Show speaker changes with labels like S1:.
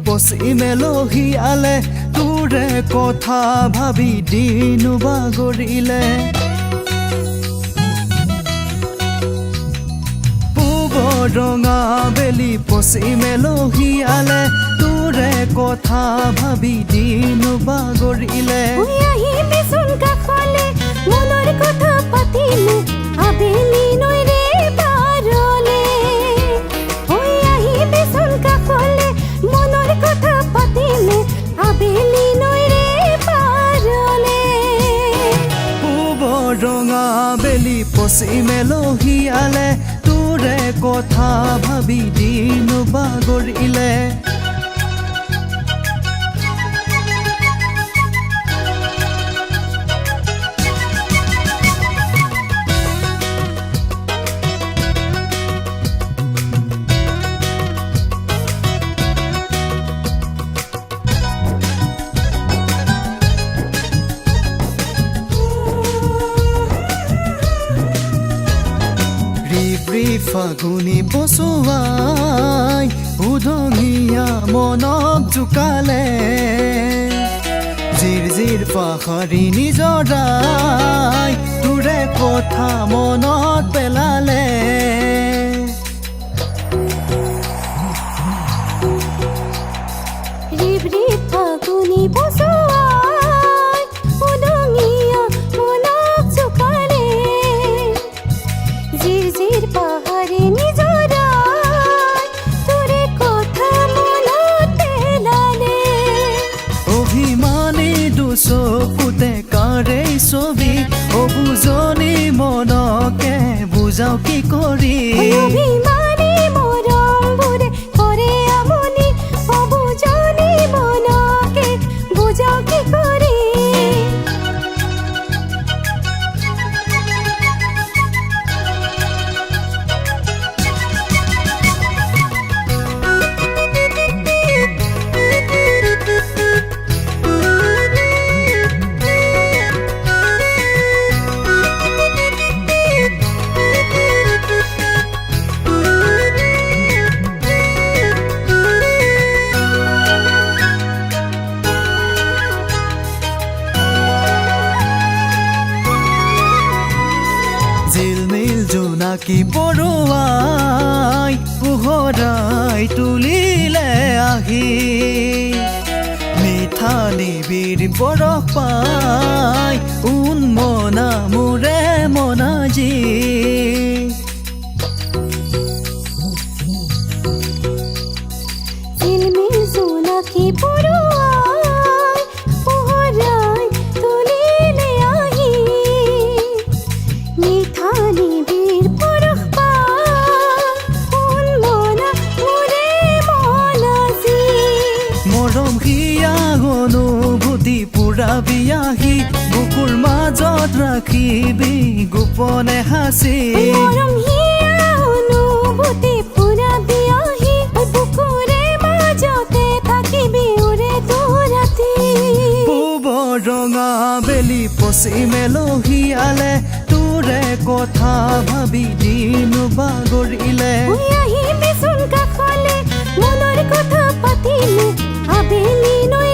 S1: বসি মেলহিয়ালে তোৰে কথা ভাবি দিন বাগৰিলে ৰঙা বেলি পচি মেলহিয়ালে তোৰে কথা ভাবি দিন বাগৰিলে
S2: আহিবিচোন কাষলে মনৰ কথা পাতিলে আবেলি নৈৰে পাৰলে আহিবিচোন কাষলে মনৰ কথা পাতিলে আবেলি নৈৰে পাৰলে
S1: ৰঙা বেলি পচি মেলহিয়ালে তোৰে কথা ভাবি দিন বাগৰিলে ফাগুনি বসুৱাই উদঙীয়া মনক জোকালে জিৰ জিৰ পাহাৰী নিজৰাই তোৰে কথা মনত পেলালে
S2: ফাগুনি বসুৱাই উদঙীয়া মনক জোকালে জিৰ জিৰ পাহাৰী নিজৰাই তোৰে কথা মনত পেলালে
S1: অভিমানী দুচকুতে কাৰে ছবি অবুজনি মনকে বুজাও কি কৰি
S2: অভিমানী মৰমবোৰে কৰে আমনি অবুজনি মনকে বুজাও কি কৰি
S1: জিলমিল জোনাকী পৰুৱাই পোহৰাই তুলিলে আহি মিঠা নিবিৰ বৰফ পাই উন্মনা মোৰে মনাজী
S2: জিলমিল জোনাকী পৰুৱাই পোহৰাই তুলিলে আহি মিঠা নিবিৰ বৰফ পাই উন্মনা মোৰে মনাজী
S1: মৰম হিয়া অনুভূতি পুৰাবি আহি বুকুৰ মাজত ৰাখিবি গোপনে হাঁচি
S2: মৰম হিয়া অনুভূতি পুৰাবি আহি বুকুৰে মাজতে থাকিবি উৰে দুৰাতি
S1: ৰঙা বেলি পচি মেলহিয়ালে তোৰে কথা ভাবি দিন বাগৰিলে
S2: আহিবিচোন কাষলে মনৰ কথা পাতিলে আবেলি নৈ